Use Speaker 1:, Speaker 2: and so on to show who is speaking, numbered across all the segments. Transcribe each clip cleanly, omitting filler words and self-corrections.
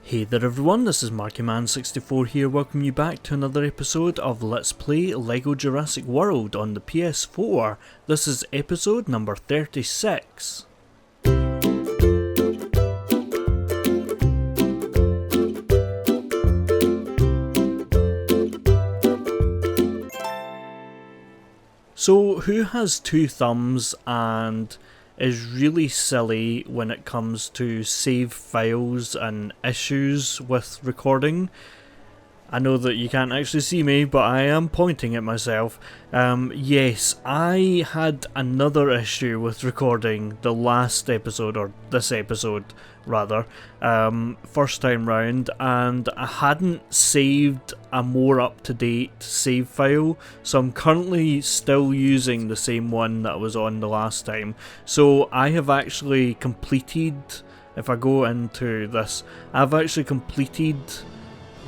Speaker 1: Hey there everyone, this is MarkyMan64 here, welcoming you back to another episode of Let's Play LEGO Jurassic World on the PS4. This is episode number 36. So, who has two thumbs and is really silly when it comes to save files and issues with recording? I know that you can't actually see me, but I am pointing at myself. Yes, I had another issue with recording the last episode, or this episode rather, first time round, and I hadn't saved a more up-to-date save file, so I'm currently still using the same one that I was on the last time. So I have actually completed, if I go into this, I've actually completed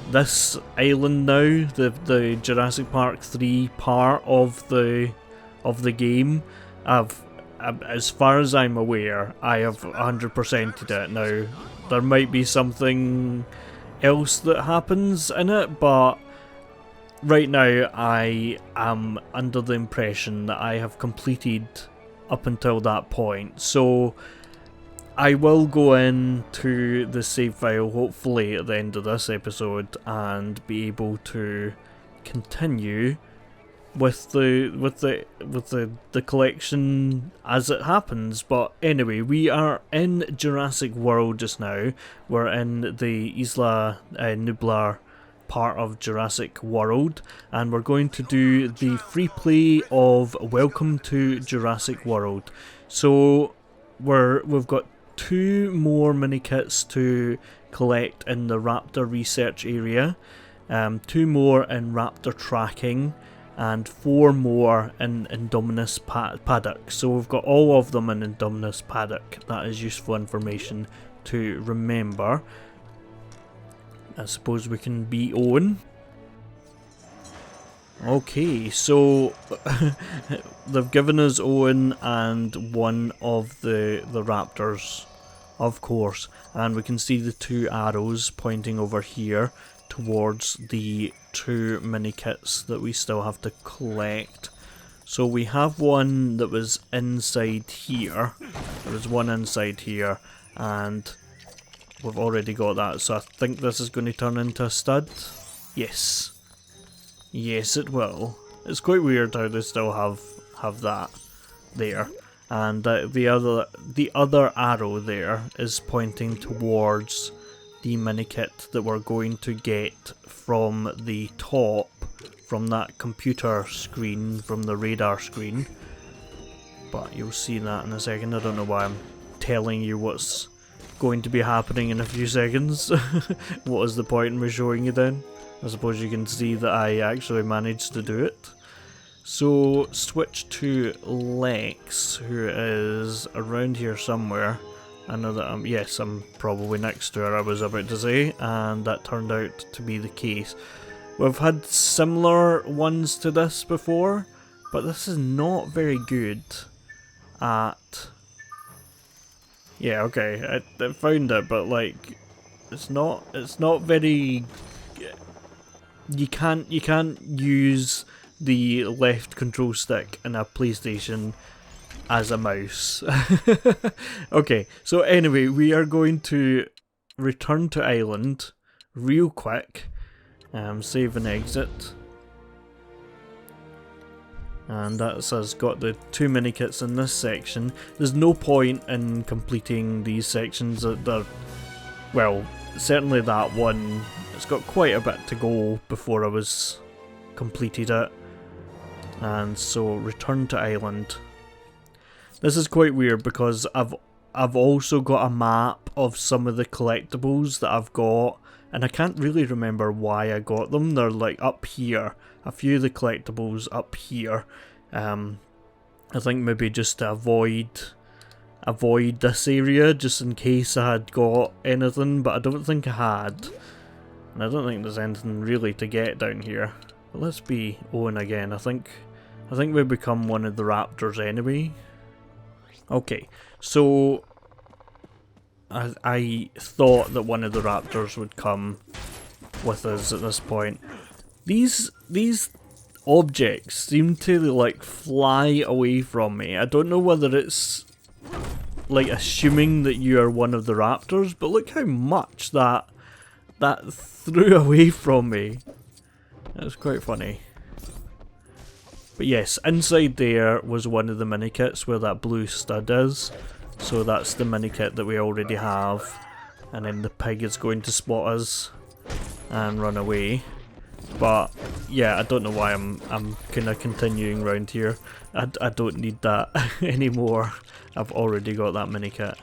Speaker 1: this island now, the Jurassic Park III part of the game. As far as I'm aware, I have 100%ed it now. There might be something else that happens in it, but right now I am under the impression that I have completed up until that point. So I will go into the save file hopefully at the end of this episode and be able to continue with the collection as it happens. But anyway, we are in Jurassic World just now. We're in the Isla Nublar part of Jurassic World, and we're going to do the free play of Welcome to Jurassic World. So we've got 2 more mini kits to collect in the Raptor research area, 2 more in Raptor tracking, and 4 more in Indominus paddock. So we've got all of them in Indominus paddock. That is useful information to remember. I suppose we can be Owen. Okay, so they've given us Owen and one of the raptors, of course, and we can see the 2 arrows pointing over here towards the 2 mini kits that we still have to collect. So we have one that was inside here. There was one inside here, and we've already got that, so I think this is going to turn into a stud. Yes. Yes, it will. It's quite weird how they still have that there, and the other arrow there is pointing towards the mini kit that we're going to get from the top, from that computer screen, from the radar screen. But you'll see that in a second. I don't know why I'm telling you what's going to be happening in a few seconds. What is the point in me showing you then? I suppose you can see that I actually managed to do it. So switch to Lex, who is around here somewhere. I know that I'm probably next to her, I was about to say, and that turned out to be the case. We've had similar ones to this before, but this is not very good at... Yeah, okay, I found it, but like, it's not very... You can't use the left control stick in a PlayStation as a mouse. Okay, so anyway, we are going to return to island real quick, save and exit, and that's us got the 2 mini kits in this section. There's no point in completing these sections that they're, well, certainly that one, it's got quite a bit to go before I was completed it. And so return to island. This is quite weird because I've also got a map of some of the collectibles that I've got, and I can't really remember why I got them. They're like up here, a few of the collectibles up here. I think maybe just to avoid this area, just in case I had got anything, but I don't think I had. And I don't think there's anything really to get down here. But let's be Owen again. I think we become one of the raptors anyway. Okay, so I thought that one of the raptors would come with us at this point. These objects seem to like fly away from me. I don't know whether it's like assuming that you are one of the raptors, but look how much that threw away from me. That was quite funny. But yes, inside there was one of the mini kits where that blue stud is. So that's the mini kit that we already have. And then the pig is going to spot us and run away. But yeah, I don't know why I'm kind of continuing around here. I don't need that anymore. I've already got that mini kit.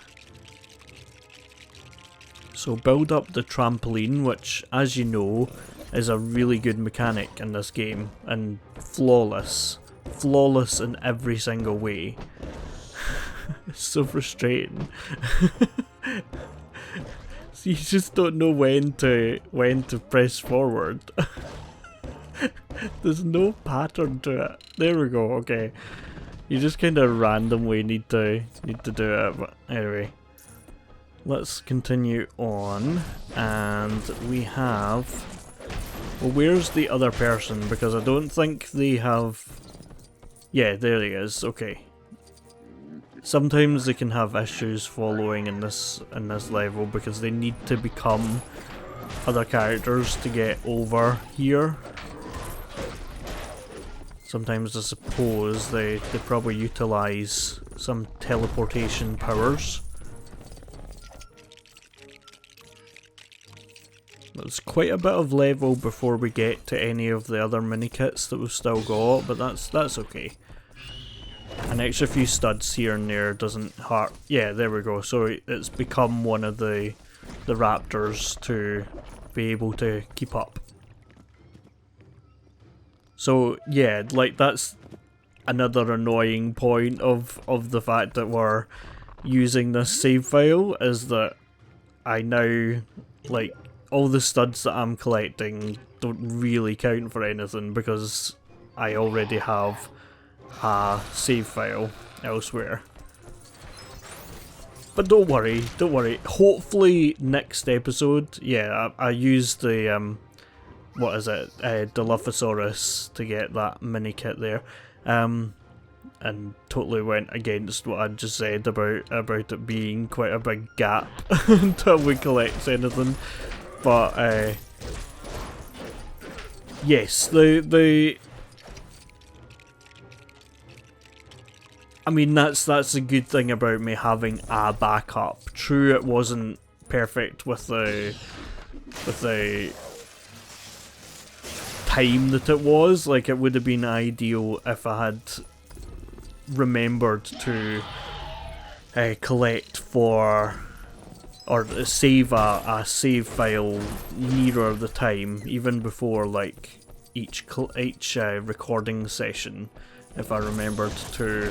Speaker 1: So build up the trampoline, which, as you know, is a really good mechanic in this game, and flawless in every single way. It's so frustrating. So you just don't know when to press forward. There's no pattern to it. There we go. Okay, you just kind of randomly need to do it. But anyway, let's continue on, and we have. Well, where's the other person? Because I don't think they have. Yeah, there he is. Okay. Sometimes they can have issues following in this level because they need to become other characters to get over here. Sometimes I suppose they probably utilise some teleportation powers. There's quite a bit of level before we get to any of the other mini kits that we've still got, but that's okay. An extra few studs here and there doesn't hurt. Yeah, there we go. So it's become one of the raptors to be able to keep up. So yeah, like that's another annoying point of the fact that we're using this save file, is that I now, like, all the studs that I'm collecting don't really count for anything because I already have a save file elsewhere. But don't worry. Hopefully next episode, yeah, I used the, what is it, Dilophosaurus to get that mini kit there, and totally went against what I just said about it being quite a big gap until we collect anything. But yes, I mean, that's a good thing about me having a backup. True, it wasn't perfect with the time that it was. Like, it would have been ideal if I had remembered to collect for, or save a save file nearer the time, even before like each recording session. If I remembered to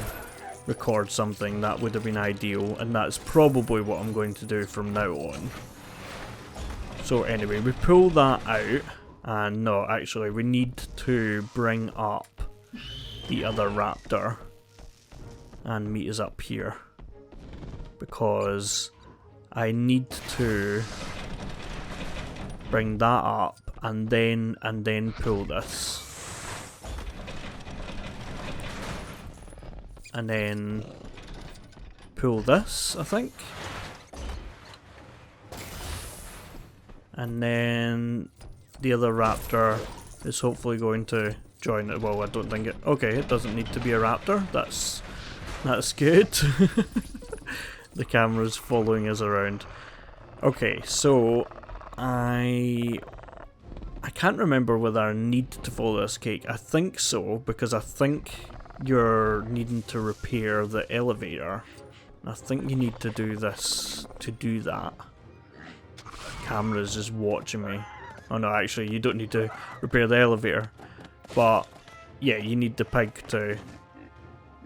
Speaker 1: record something, that would have been ideal, and that's probably what I'm going to do from now on. So anyway, we pull that out, and no, actually we need to bring up the other raptor and meet us up here, because I need to bring that up and then pull this. And then pull this, I think. And then the other raptor is hopefully going to join it. Well, I don't think it... Okay, it doesn't need to be a raptor. That's good. The camera's following us around. Okay, so I can't remember whether I need to follow this cake. I think so, because I think you're needing to repair the elevator. I think you need to do this to do that. Camera's just watching me. Oh no, actually you don't need to repair the elevator. But yeah, you need the pig to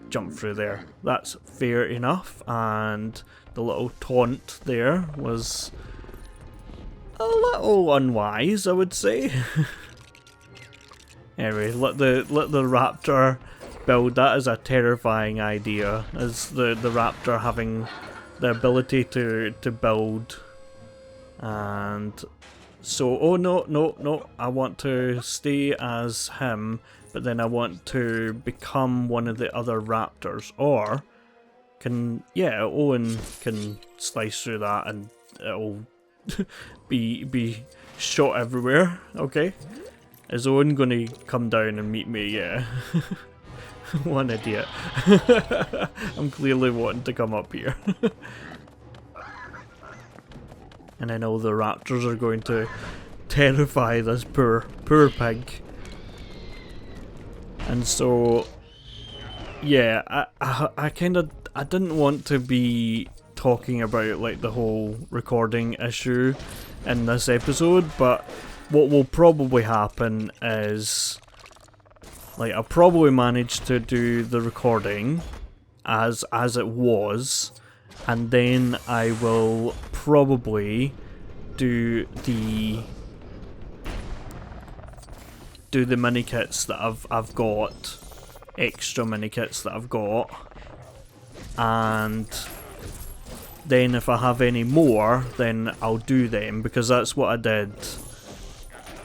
Speaker 1: jump through there. That's fair enough, and the little taunt there was a little unwise, I would say. Anyway, let the raptor build. That is a terrifying idea, as the raptor having the ability to build. And so, oh no, I want to stay as him, but then I want to become one of the other raptors, or Owen can slice through that and it'll be shot everywhere. Okay, is Owen gonna come down and meet me? Yeah. One idiot. I'm clearly wanting to come up here. And I know the raptors are going to terrify this poor pig. And so, yeah, I didn't want to be talking about like the whole recording issue in this episode, but what will probably happen is, like, I'll probably manage to do the recording as it was, and then I will probably do the mini kits that I've got, extra mini kits that I've got, and then if I have any more, then I'll do them, because that's what I did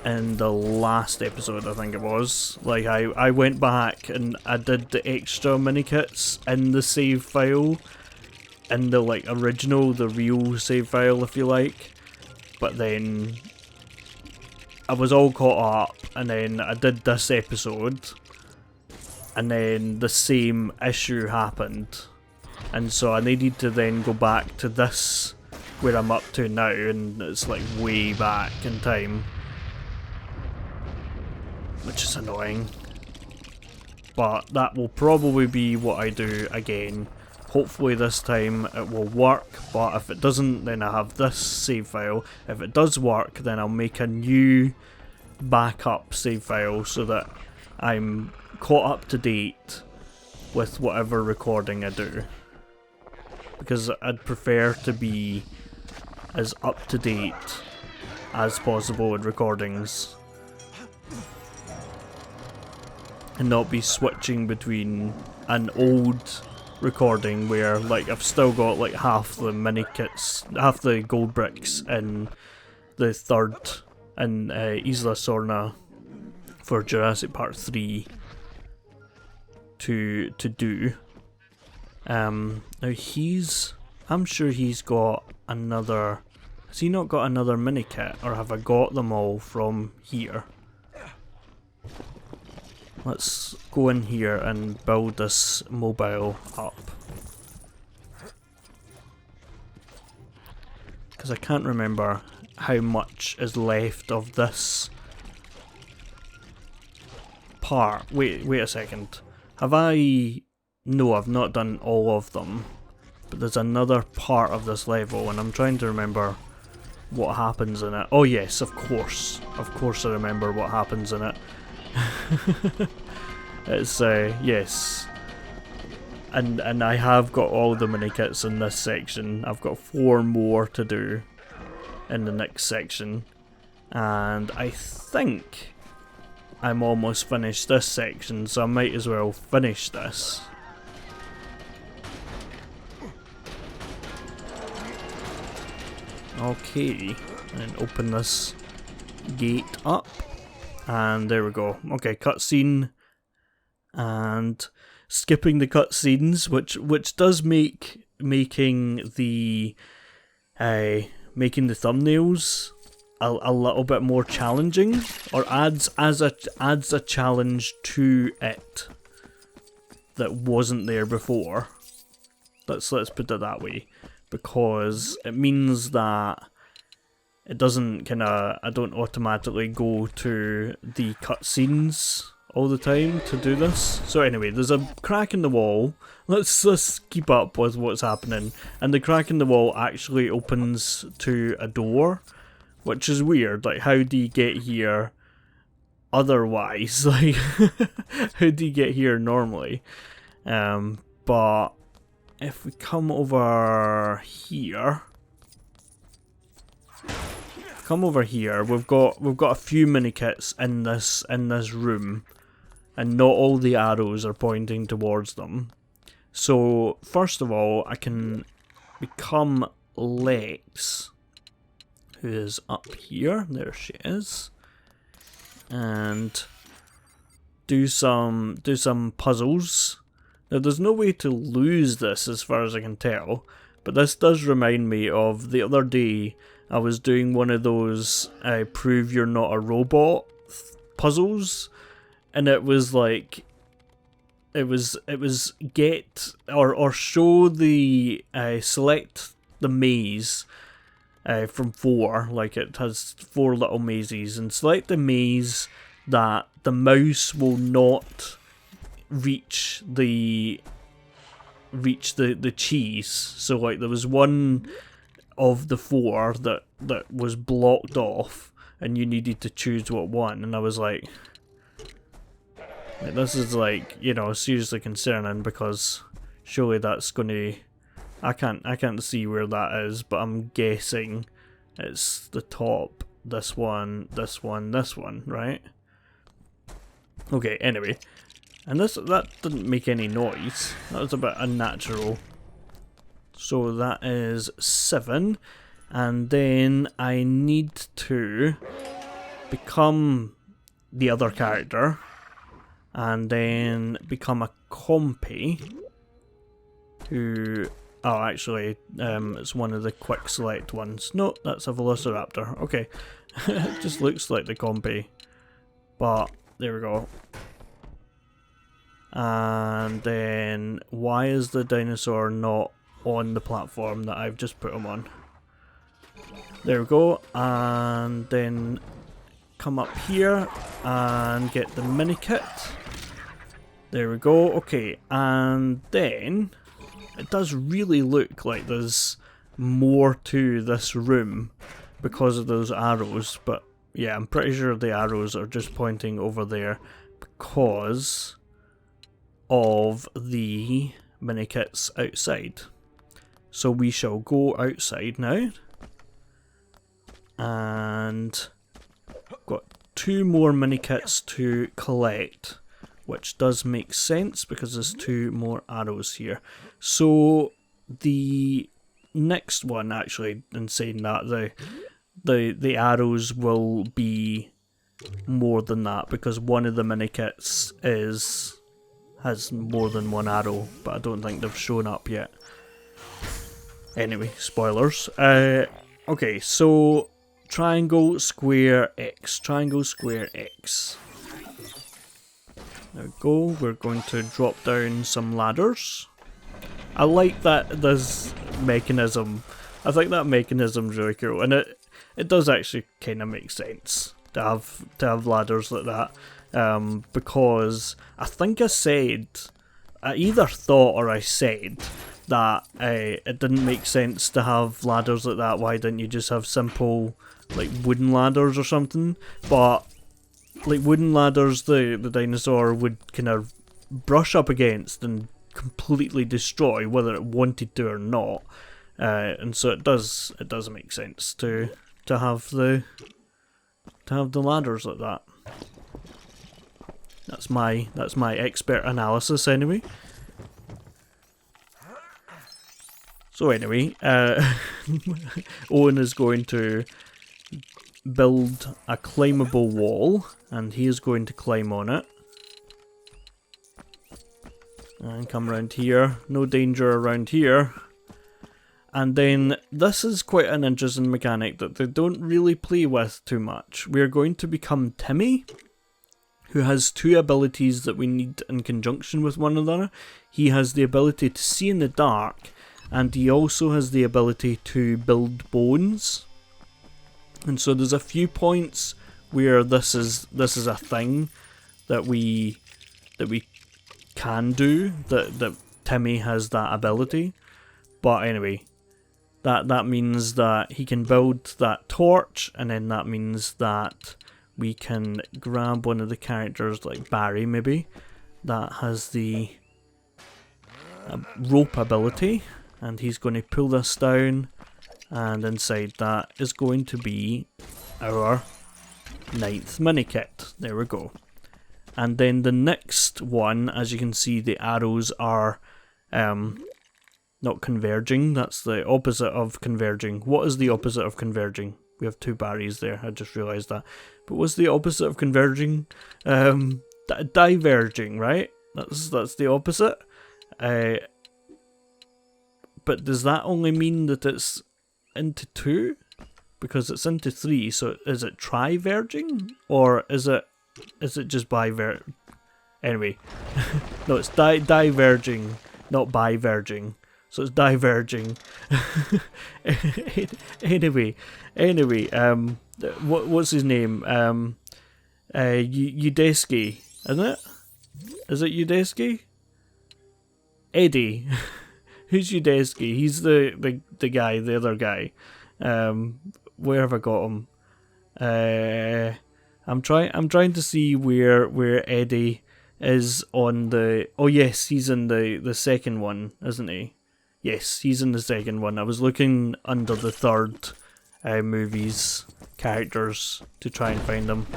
Speaker 1: in the last episode, I think it was. Like, I went back and I did the extra mini kits in the save file, in the like original, the real save file if you like, but then I was all caught up, and then I did this episode, and then the same issue happened, and so I needed to then go back to this where I'm up to now, and it's like way back in time, which is annoying, but that will probably be what I do again. Hopefully this time it will work, but if it doesn't, then I have this save file. If it does work, then I'll make a new backup save file so that I'm caught up to date with whatever recording I do, because I'd prefer to be as up to date as possible with recordings and not be switching between an old recording where, like, I've still got like half the mini kits, half the gold bricks in the third in Isla Sorna for Jurassic Park 3 to do. Now I'm sure he's got another. Has he not got another mini kit, or have I got them all from here? Let's go in here and build this mobile up, because I can't remember how much is left of this part. Wait a second. Have I... No, I've not done all of them, but there's another part of this level and I'm trying to remember what happens in it. Oh yes, of course I remember what happens in it. It's yes, and I have got all the mini kits in this section. I've got 4 more to do in the next section, and I think I'm almost finished this section, so I might as well finish this. Okay, and open this gate up. And there we go. Okay, cutscene, and skipping the cutscenes, which does make making the thumbnails a little bit more challenging, or adds a challenge to it that wasn't there before. Let's put it that way, because it means that it doesn't I don't automatically go to the cutscenes all the time to do this. So anyway, there's a crack in the wall. Let's keep up with what's happening. And the crack in the wall actually opens to a door, which is weird. Like, how do you get here otherwise? Like, how do you get here normally? But if we come over here, we've got a few mini kits in this room, and not all the arrows are pointing towards them. So first of all, become Lex, who is up here. There she is. And do some puzzles. Now there's no way to lose this as far as I can tell, but this does remind me of the other day I was doing one of those prove you're not a robot puzzles, and it was like it was get or show the select the maze from 4, like it has 4 little mazes, and select the maze that the mouse will not reach the cheese. So like there was one of the 4 that was blocked off, and you needed to choose what one, and I was like this is like, you know, seriously concerning, because surely that's gonna, I can't see where that is, but I'm guessing it's the top, this one, right? Okay, anyway. And that didn't make any noise. That was a bit unnatural. So that is 7. And then I need to become the other character. And then become a compy. Who... Oh, actually, it's one of the quick select ones. No, that's a Velociraptor. Okay. It just looks like the compy. But, there we go. And then, why is the dinosaur not on the platform that I've just put him on? There we go. And then come up here and get the mini kit. There we go. Okay, and then it does really look like there's more to this room because of those arrows, but yeah, I'm pretty sure the arrows are just pointing over there because of the mini kits outside. So we shall go outside now, and got 2 more mini kits to collect, which does make sense because there's 2 more arrows here. So the next one, actually, in saying that, the arrows will be more than that, because one of the mini kits has more than 1 arrow, but I don't think they've shown up yet. Anyway, spoilers. Okay, so triangle, square, X. Triangle, square, X. There we go. We're going to drop down some ladders. I like this mechanism. I think that mechanism's really cool, and it does actually kind of make sense to have ladders like that, because I think I either thought or I said that it didn't make sense to have ladders like that. Why didn't you just have simple like wooden ladders or something? But like wooden ladders, the dinosaur would kind of brush up against and completely destroy whether it wanted to or not, and so it does make sense to have the ladders like that. That's my expert analysis anyway. So anyway, Owen is going to build a climbable wall, and he is going to climb on it. And come around here. No danger around here. And then this is quite an interesting mechanic that they don't really play with too much. We are going to become Timmy, who has 2 abilities that we need in conjunction with one another. He has the ability to see in the dark, and he also has the ability to build bones. And so there's a few points where this is a thing that we can do, that Timmy has that ability. But anyway, that means that he can build that torch, and then that means that we can grab one of the characters, like Barry maybe, that has the rope ability, and he's going to pull this down, and inside that is going to be our 9th mini kit. There we go. And then the next one, as you can see, the arrows are Not converging, that's the opposite of converging. What is the opposite of converging? We have two Barrys there, I just realised that. But what's the opposite of converging? Diverging, right? That's the opposite. But does that only mean that it's into 2? Because it's into 3, so is it triverging? Or is it just biverging? Anyway, no, it's diverging, not biverging. So it's diverging. anyway, what's his name? Udesky, isn't it? Is it Udesky? Eddie. Who's Udesky? He's the guy, the other guy. Where have I got him? I'm trying to see where Eddie is on the. Oh yes, he's in the second one, isn't he? Yes, he's in the second one. I was looking under the third movie's characters to try and find them.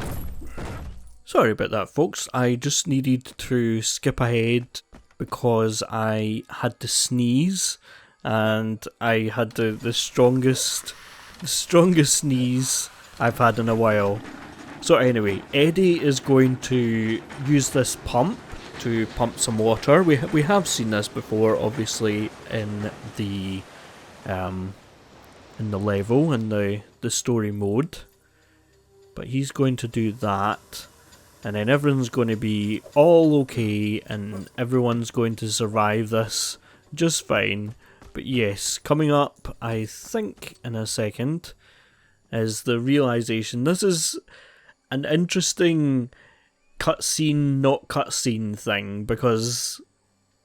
Speaker 1: Sorry about that, folks. I just needed to skip ahead because I had to sneeze, and I had the strongest sneeze I've had in a while. So anyway, Eddie is going to use this pump to pump some water. We have seen this before, obviously, in the level, in the story mode. But he's going to do that, and then everyone's going to be all okay, and everyone's going to survive this just fine. But yes, coming up, I think in a second, is the realization. This is an interesting cutscene, not cutscene thing, because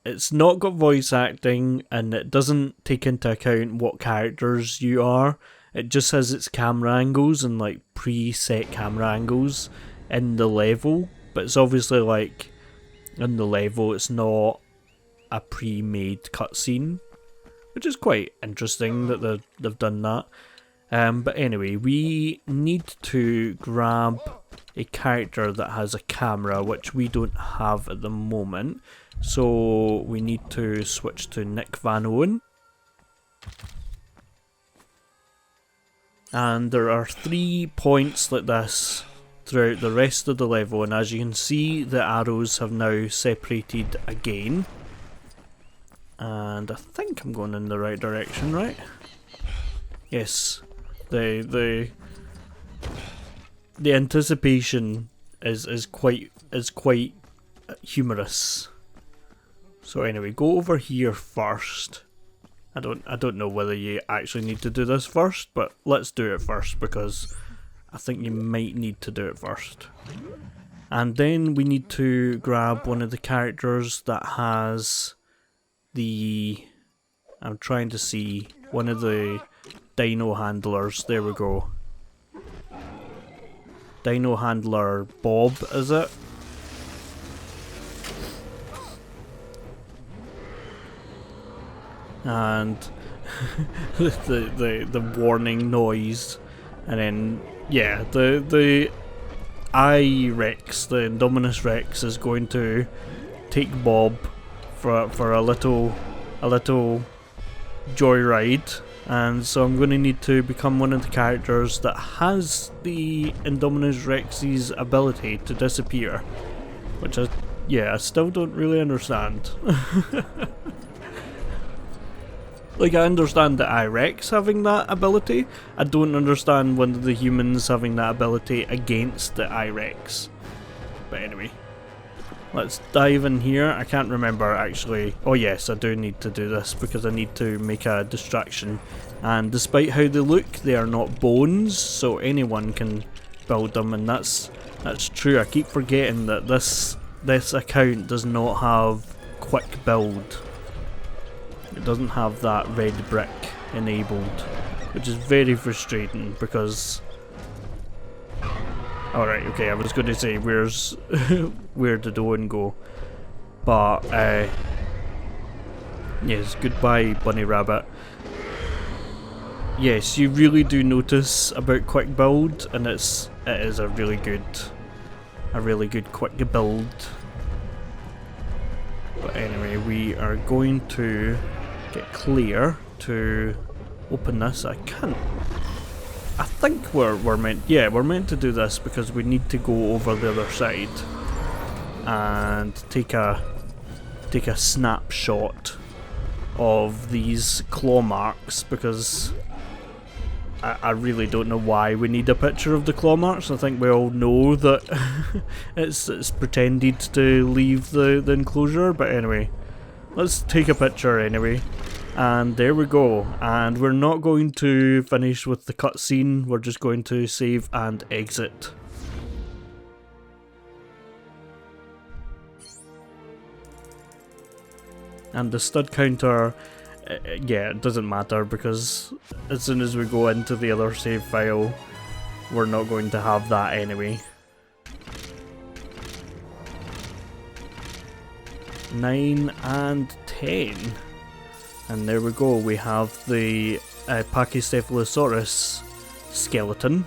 Speaker 1: it's not got voice acting and it doesn't take into account what characters you are. It just has its camera angles and like preset camera angles in the level, but it's obviously like in the level it's not a pre-made cutscene, which is quite interesting that they've done that. But anyway, we need to grab a character that has a camera, which we don't have at the moment. So we need to switch to Nick Van Owen. And there are 3 points like this throughout the rest of the level, and as you can see, the arrows have now separated again. And I think I'm going in the right direction, right? Yes. The anticipation is quite humorous. So anyway, go over here first. I don't know whether you actually need to do this first, but let's do it first because I think you might need to do it first. And then we need to grab one of the characters that has the. I'm trying to see one of the dino handlers. There we go. Dino handler Bob, is it? And the warning noise, and then yeah, the I-Rex, the Indominus Rex, is going to take Bob for a little joyride. And so I'm going to need to become one of the characters that has the Indominus Rex's ability to disappear, which I still don't really understand. Like, I understand the I-Rex having that ability. I don't understand one of the humans having that ability against the I-Rex. But anyway, let's dive in here. I can't remember actually. Oh yes, I do need to do this because I need to make a distraction. And despite how they look, they are not bones, so anyone can build them, and that's true. I keep forgetting that this account does not have quick build. It doesn't have that red brick enabled, which is very frustrating because. Alright, okay, I was going to say where's where did Owen go? But yes, goodbye Bunny Rabbit. Yes, you really do notice about quick build, and it is a really good quick build. But anyway, we are going to get clear to open this. I can't. I think we're meant. Yeah, we're meant to do this because we need to go over the other side and take a snapshot of these claw marks, because I really don't know why we need a picture of the claw marks. I think we all know that it's pretended to leave the enclosure, but anyway, let's take a picture anyway. And there we go. And we're not going to finish with the cutscene, we're just going to save and exit. And the stud counter, yeah, it doesn't matter, because as soon as we go into the other save file, we're not going to have that anyway. 9 and 10. And there we go, we have the Pachycephalosaurus skeleton.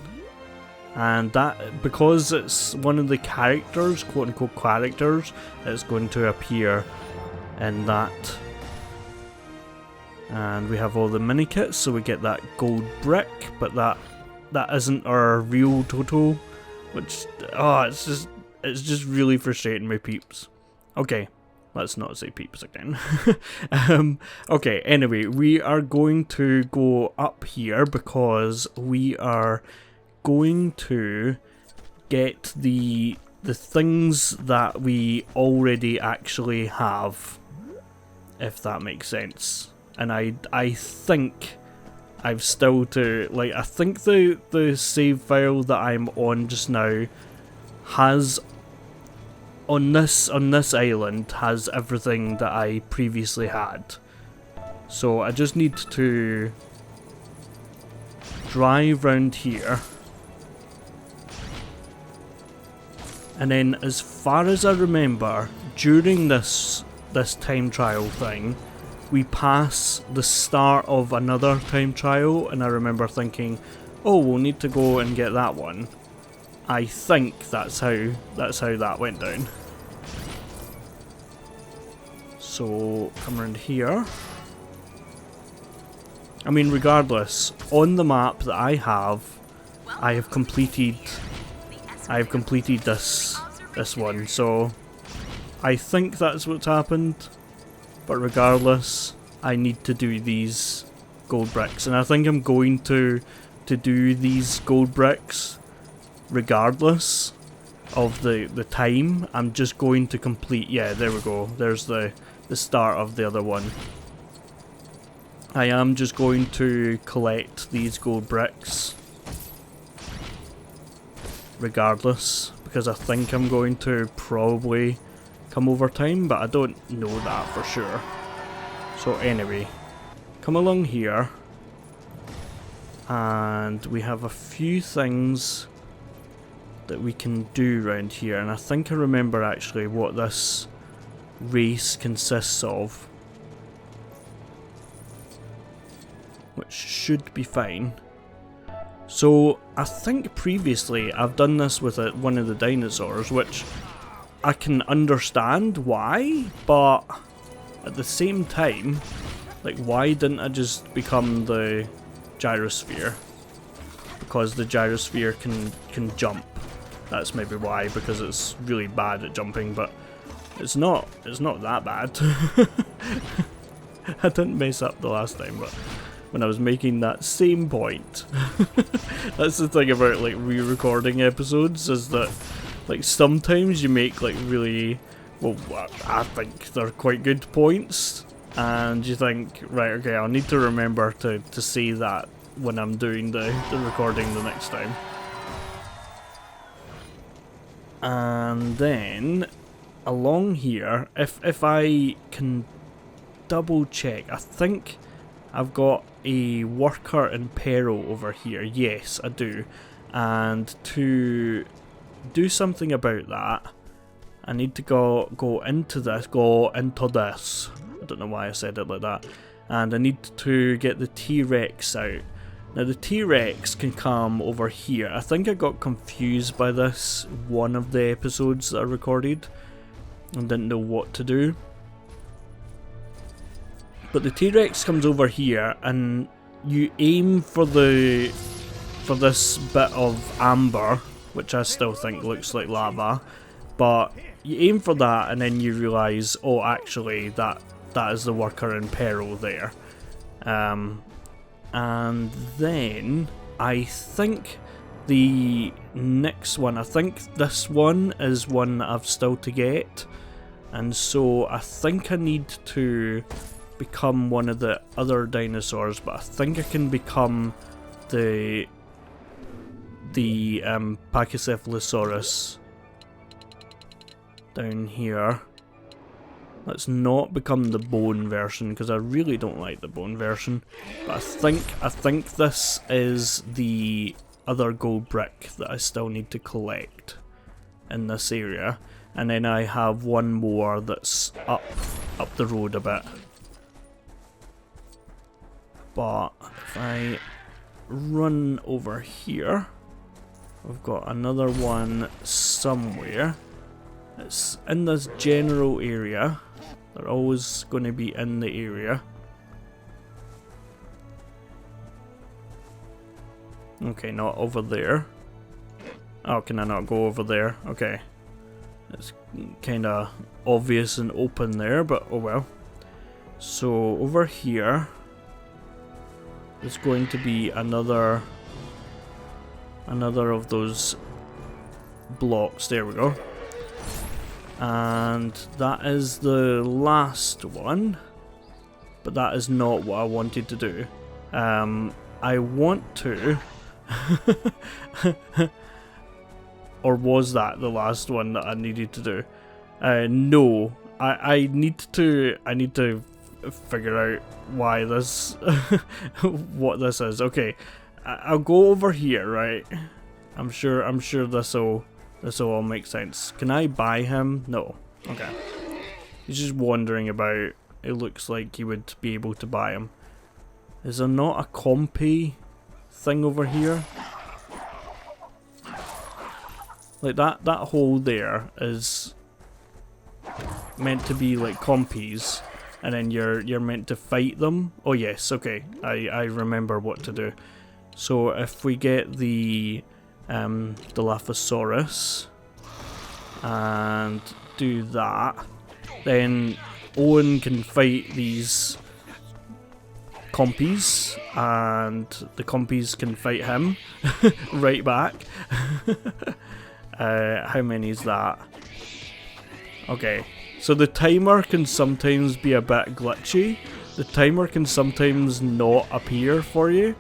Speaker 1: And that, because it's one of the characters, quote unquote characters, it's going to appear in that. And we have all the mini kits, so we get that gold brick, but that isn't our real total, which it's just really frustrating me, peeps. Okay, let's not say peeps again. Okay, anyway, we are going to go up here because we are going to get the things that we already actually have, if that makes sense. And I think I've still to, like, I think the save file that I'm on just now has, on this island, has everything that I previously had. So I just need to drive round here. And then, as far as I remember, during this time trial thing, we pass the start of another time trial, and I remember thinking, oh, we'll need to go and get that one. I think that's how that went down. So come around here. I mean, regardless, on the map that I have completed this one, so I think that's what's happened. But regardless, I need to do these gold bricks, and I think I'm going to do these gold bricks regardless of the time. I'm just going to complete, yeah, there we go, there's the start of the other one. I am just going to collect these gold bricks regardless, because I think I'm going to probably come over time, but I don't know that for sure. So anyway, come along here, and we have a few things that we can do around here, and I think I remember actually what this race consists of, which should be fine. So I think previously I've done this with one of the dinosaurs, which I can understand why, but at the same time, like, why didn't I just become the gyrosphere? Because the gyrosphere can jump. That's maybe why, because it's really bad at jumping, but it's not that bad. I didn't mess up the last time, but when I was making that same point. That's the thing about, like, re-recording episodes, is that, like, sometimes you make, like, really, well, I think they're quite good points, and you think, right, okay, I'll need to remember to say that when I'm doing the recording the next time. And then, along here, if I can double check, I think I've got a worker in peril over here. Yes, I do. And to do something about that, I need to go into this. I don't know why I said it like that. And I need to get the T-Rex out. Now the T-Rex can come over here. I think I got confused by this one of the episodes that I recorded and didn't know what to do. But the T-Rex comes over here, and you aim for this bit of amber, which I still think looks like lava, but you aim for that and then you realise, oh actually that is the worker in peril there. And then I think the next one, I think this one is one that I've still to get, and so I think I need to become one of the other dinosaurs, but I think I can become the Pachycephalosaurus down here. Let's not become the bone version, because I really don't like the bone version. But I think this is the other gold brick that I still need to collect in this area. And then I have one more that's up the road a bit. But if I run over here, we've got another one somewhere. It's in this general area. They're always going to be in the area. Okay, not over there. Oh, can I not go over there? Okay. It's kind of obvious and open there, but oh well. So over here, there's going to be another of those blocks. There we go. And that is the last one, but that is not what I wanted to do. I want to or was that the last one that I needed to do? No, I need to figure out why this what this is. Okay, I'll go over here, right? I'm sure this'll all make sense. Can I buy him? No. Okay. He's just wandering about. It looks like you would be able to buy him. Is there not a compy thing over here? Like that hole there is meant to be like compies, and then you're meant to fight them. Oh yes, okay. I remember what to do. So if we get the Dilophosaurus and do that, then Owen can fight these compies, and the compies can fight him right back. How many is that? Okay, so the timer can sometimes be a bit glitchy. The timer can sometimes not appear for you,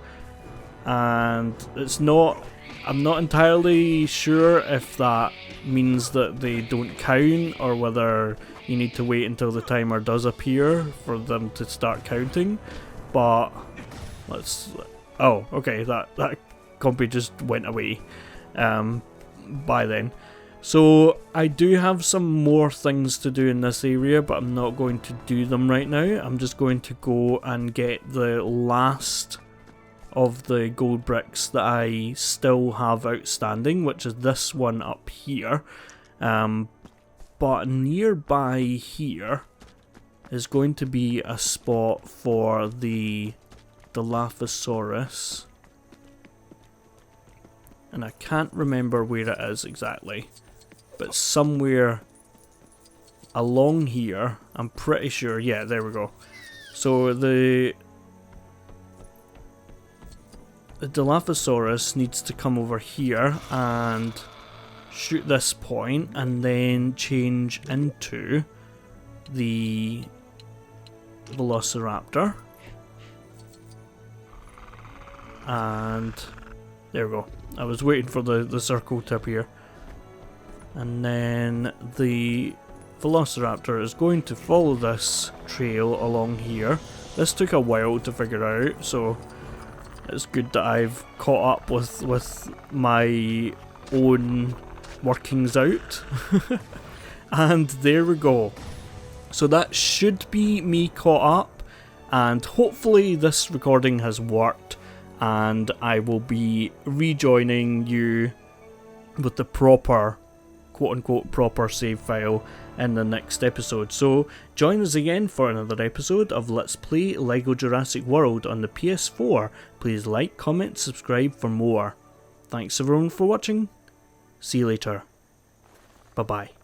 Speaker 1: and it's not, I'm not entirely sure if that means that they don't count or whether you need to wait until the timer does appear for them to start counting. But let's, oh okay, that compy just went away by then. So I do have some more things to do in this area, but I'm not going to do them right now. I'm just going to go and get the last of the gold bricks that I still have outstanding, which is this one up here. But nearby here is going to be a spot for the Dilophosaurus, and I can't remember where it is exactly, but somewhere along here, I'm pretty sure. Yeah, there we go. So the Dilophosaurus needs to come over here and shoot this point and then change into the Velociraptor. And there we go. I was waiting for the circle to appear. And then the Velociraptor is going to follow this trail along here. This took a while to figure out, so it's good that I've caught up with my own workings out. And there we go. So that should be me caught up, and hopefully this recording has worked, and I will be rejoining you with the proper quote-unquote proper save file in the next episode. So join us again for another episode of Let's Play LEGO Jurassic World on the PS4. Please like, comment, subscribe for more. Thanks everyone for watching. See you later. Bye bye.